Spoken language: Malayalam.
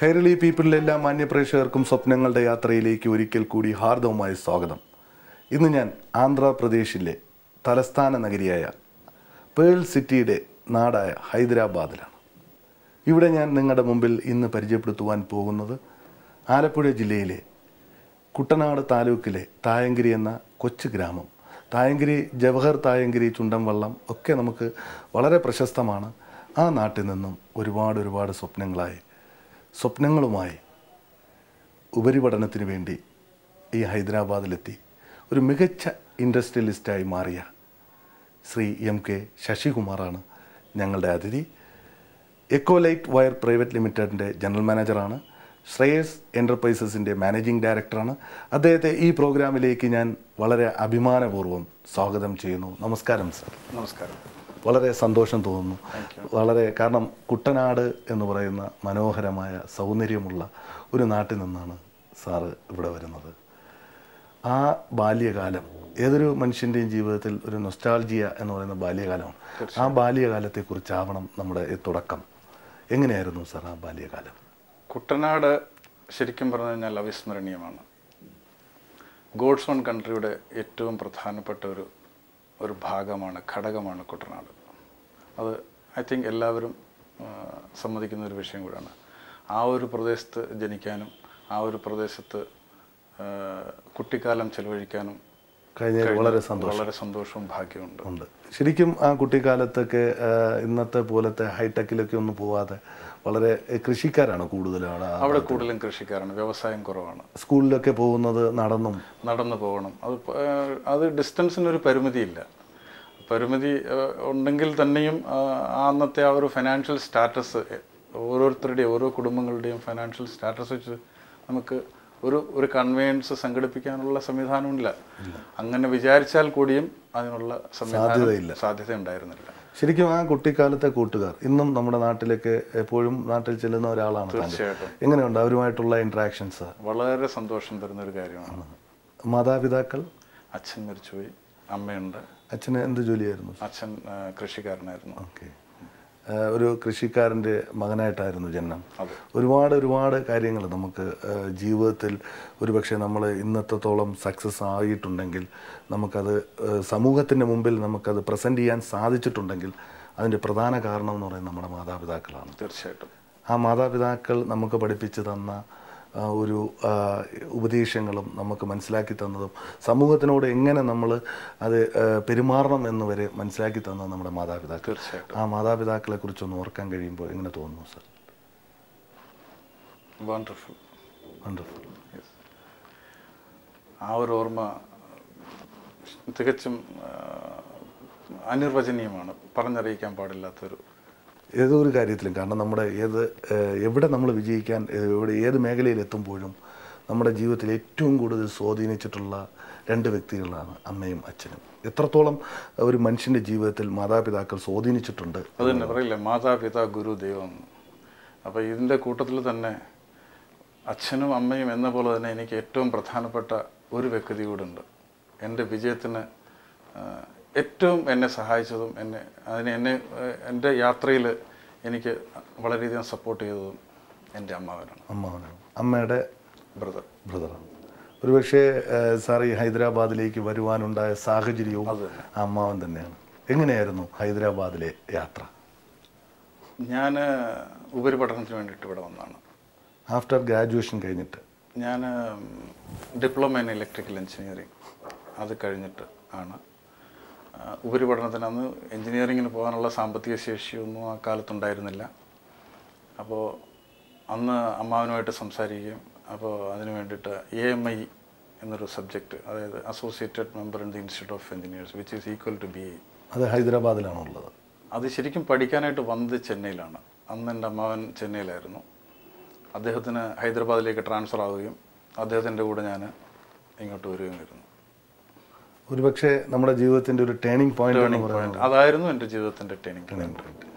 കൈരളി പീപ്പിളിലെ എല്ലാ മാന്യപ്രേക്ഷകർക്കും സ്വപ്നങ്ങളുടെ യാത്രയിലേക്ക് ഒരിക്കൽ കൂടി ഹാർദവമായ സ്വാഗതം. ഇന്ന് ഞാൻ ആന്ധ്രാപ്രദേശിലെ തലസ്ഥാന നഗരിയായ പേൾ സിറ്റിയുടെ നാടായ ഹൈദരാബാദിലാണ്. ഇവിടെ ഞാൻ നിങ്ങളുടെ മുമ്പിൽ ഇന്ന് പരിചയപ്പെടുത്തുവാൻ പോകുന്നത് ആലപ്പുഴ ജില്ലയിലെ കുട്ടനാട് താലൂക്കിലെ തായങ്കരി എന്ന കൊച്ചു ഗ്രാമം. തായങ്കരി, ജവഹർ തായങ്കരി, ചുണ്ടൻവള്ളം ഒക്കെ നമുക്ക് വളരെ പ്രശസ്തമാണ്. ആ നാട്ടിൽ നിന്നും ഒരുപാട് സ്വപ്നങ്ങളുമായി ഉപരിപഠനത്തിന് വേണ്ടി ഈ ഹൈദരാബാദിലെത്തി ഒരു മികച്ച ഇൻഡസ്ട്രിയലിസ്റ്റായി മാറിയ ശ്രീ MK ശശികുമാറാണ് ഞങ്ങളുടെ അതിഥി. എക്കോലൈറ്റ് വയർ പ്രൈവറ്റ് ലിമിറ്റഡിൻ്റെ ജനറൽ മാനേജറാണ്. ശ്രേയസ് എൻ്റർപ്രൈസസിൻ്റെ മാനേജിംഗ് ഡയറക്ടറാണ്. അദ്ദേഹത്തെ ഈ പ്രോഗ്രാമിലേക്ക് ഞാൻ വളരെ അഭിമാനപൂർവ്വം സ്വാഗതം ചെയ്യുന്നു. നമസ്കാരം സർ. നമസ്കാരം. വളരെ സന്തോഷം തോന്നുന്നു. കാരണം കുട്ടനാട് എന്ന് പറയുന്ന മനോഹരമായ സൗന്ദര്യമുള്ള ഒരു നാട്ടിൽ നിന്നാണ് സാറ് ഇവിടെ വരുന്നത്. ആ ബാല്യകാലം ഏതൊരു മനുഷ്യൻ്റെയും ജീവിതത്തിൽ ഒരു നൊസ്റ്റാൾജിയ എന്ന് പറയുന്ന ബാല്യകാലമാണ്. ആ ബാല്യകാലത്തെക്കുറിച്ചാവണം നമ്മുടെ തുടക്കം. എങ്ങനെയായിരുന്നു സാർ ആ ബാല്യകാലം? കുട്ടനാട് ശരിക്കും പറഞ്ഞു കഴിഞ്ഞാൽ അവിസ്മരണീയമാണ്. ഗോഡ്സ് ഓൺ കൺട്രിയുടെ ഏറ്റവും പ്രധാനപ്പെട്ട ഒരു ഭാഗമാണ്, ഘടകമാണ് കുട്ടനാട്. അത് ഐ തിങ്ക് എല്ലാവരും സമ്മതിക്കുന്ന ഒരു വിഷയം കൂടാണ്. ആ ഒരു പ്രദേശത്ത് ജനിക്കാനും ആ ഒരു പ്രദേശത്ത് കുട്ടിക്കാലം ചെലവഴിക്കാനും വളരെ സന്തോഷവും ഭാഗ്യമുണ്ട്. ശരിക്കും ആ കുട്ടിക്കാലത്തൊക്കെ ഇന്നത്തെ പോലത്തെ ഹൈടെക്കിലൊക്കെ ഒന്നും പോവാതെ വളരെ കൃഷിക്കാരാണ് കൂടുതലാണ് അവിടെ. കൂടുതലും കൃഷിക്കാരാണ്, വ്യവസായം കുറവാണ്. സ്കൂളിലൊക്കെ പോകുന്നത് നടന്നു പോകണം. അത് ഡിസ്റ്റൻസിനൊരു പരിമിതിയില്ല. പരിമിതി ഉണ്ടെങ്കിൽ തന്നെയും അന്നത്തെ ആ ഒരു ഫിനാൻഷ്യൽ സ്റ്റാറ്റസ്, ഓരോരുത്തരുടെയും ഓരോ കുടുംബങ്ങളുടെയും ഫിനാൻഷ്യൽ സ്റ്റാറ്റസ് വെച്ച് നമുക്ക് ഒരു കൺവെയൻസ് സംഘടിപ്പിക്കാനുള്ള സംവിധാനമില്ല. അങ്ങനെ വിചാരിച്ചാൽ കൂടിയും അതിനുള്ള സാധ്യത ഉണ്ടായിരുന്നില്ല. ശരിക്കും ആ കുട്ടിക്കാലത്തെ കൂട്ടുകാർ ഇന്നും നമ്മുടെ നാട്ടിലേക്ക് എപ്പോഴും നാട്ടിൽ ചെല്ലുന്ന ഒരാളാണ്. തീർച്ചയായിട്ടും. എങ്ങനെയുണ്ട് അവരുമായിട്ടുള്ള ഇന്ററാക്ഷൻസ്? വളരെ സന്തോഷം തരുന്ന ഒരു കാര്യമാണ്. മാതാപിതാക്കൾ? അച്ഛൻ മരിച്ചുപോയി, അമ്മയുണ്ട്. അച്ഛന് എന്ത് ജോലിയായിരുന്നു? അച്ഛൻ കൃഷിക്കാരനായിരുന്നു. ഓക്കെ. ഒരു കൃഷിക്കാരൻ്റെ മകനായിട്ടായിരുന്നു ജനനം. ഒരുപാട് കാര്യങ്ങൾ നമുക്ക് ജീവിതത്തിൽ ഒരുപക്ഷെ നമ്മൾ ഇന്നത്തോളം സക്സസ് ആയിട്ടുണ്ടെങ്കിൽ, നമുക്കത് സമൂഹത്തിൻ്റെ മുമ്പിൽ നമുക്കത് പ്രസൻറ്റ് ചെയ്യാൻ സാധിച്ചിട്ടുണ്ടെങ്കിൽ അതിൻ്റെ പ്രധാന കാരണം എന്ന് പറയുന്നത് നമ്മുടെ മാതാപിതാക്കളാണ്. തീർച്ചയായിട്ടും. ആ മാതാപിതാക്കൾ നമുക്ക് പഠിപ്പിച്ച് തന്ന ഒരു ഉപദേശങ്ങളും നമുക്ക് മനസ്സിലാക്കി തന്നതും സമൂഹത്തിനോട് എങ്ങനെ നമ്മൾ അത് പെരുമാറണം എന്ന് വരെ മനസ്സിലാക്കി തന്നത് നമ്മുടെ മാതാപിതാക്കൾ. ആ മാതാപിതാക്കളെ കുറിച്ചൊന്ന് ഓർക്കാൻ കഴിയുമ്പോൾ എങ്ങനെ തോന്നുന്നു സർ? വണ്ടർഫുൾ. ആ ഒരു ഓർമ്മ തികച്ചും അനിർവചനീയമാണ്, പറഞ്ഞറിയിക്കാൻ പാടില്ലാത്തൊരു ഏതോ ഒരു കാര്യത്തിലും. കാരണം നമ്മുടെ എവിടെ നമ്മൾ വിജയിക്കാൻ, ഏത് മേഖലയിൽ എത്തുമ്പോഴും നമ്മുടെ ജീവിതത്തിൽ ഏറ്റവും കൂടുതൽ സ്വാധീനിച്ചിട്ടുള്ള രണ്ട് വ്യക്തികളാണ് അമ്മയും അച്ഛനും. എത്രത്തോളം ഒരു മനുഷ്യൻ്റെ ജീവിതത്തിൽ മാതാപിതാക്കൾ സ്വാധീനിച്ചിട്ടുണ്ട് അത് തന്നെ പറയില്ല, മാതാപിതാ ഗുരു ദൈവം. അപ്പോൾ ഇതിൻ്റെ കൂട്ടത്തിൽ തന്നെ അച്ഛനും അമ്മയും എന്ന പോലെ തന്നെ എനിക്ക് ഏറ്റവും പ്രധാനപ്പെട്ട ഒരു വ്യക്തി കൂടെ ഉണ്ട്. എൻ്റെ വിജയത്തിന് ഏറ്റവും എന്നെ സഹായിച്ചതും എൻ്റെ യാത്രയിൽ എനിക്ക് വളരെയധികം സപ്പോർട്ട് ചെയ്തതും എൻ്റെ അമ്മാവനാണ്. അമ്മയുടെ ബ്രദറാണ്. ഒരുപക്ഷെ സാർ ഈ ഹൈദരാബാദിലേക്ക് വരുവാനുണ്ടായ സാഹചര്യവും അമ്മാവൻ തന്നെയാണ്. എങ്ങനെയായിരുന്നു ഹൈദരാബാദിലെ യാത്ര? ഞാൻ ഉപരിപഠനത്തിന് വേണ്ടിയിട്ട് ഇവിടെ വന്നതാണ്. ആഫ്റ്റർ ഗ്രാജുവേഷൻ കഴിഞ്ഞിട്ട്? ഞാൻ ഡിപ്ലോമ ഇൻ ഇലക്ട്രിക്കൽ എഞ്ചിനീയറിംഗ് അത് കഴിഞ്ഞിട്ട് ആണ് ഉപരിപഠനത്തിന്. അന്ന് എൻജിനീയറിങ്ങിന് പോകാനുള്ള സാമ്പത്തിക ശേഷിയൊന്നും ആ കാലത്തുണ്ടായിരുന്നില്ല. അപ്പോൾ അന്ന് അമ്മാവനുമായിട്ട് സംസാരിക്കുകയും അപ്പോൾ അതിന് വേണ്ടിയിട്ട് AMI എന്നൊരു സബ്ജക്റ്റ്, അതായത് associated member in the institute of engineers which is equal to BA. അത് ഹൈദരാബാദിലാണുള്ളത്. അത് ശരിക്കും പഠിക്കാനായിട്ട് വന്നത് ചെന്നൈയിലാണ്. അന്ന് എൻ്റെ അമ്മാവൻ ചെന്നൈയിലായിരുന്നു. അദ്ദേഹത്തിന് ഹൈദരാബാദിലേക്ക് ട്രാൻസ്ഫർ ആവുകയും അദ്ദേഹത്തിൻ്റെ കൂടെ ഞാൻ ഇങ്ങോട്ട് വരികയായിരുന്നു. ഒരുപക്ഷെ നമ്മുടെ ജീവിതത്തിൻ്റെ ഒരു ടേണിംഗ് പോയിന്റ് അതായിരുന്നു എൻ്റെ ജീവിതത്തിൻ്റെ ടേണിംഗ് പോയിന്റ്.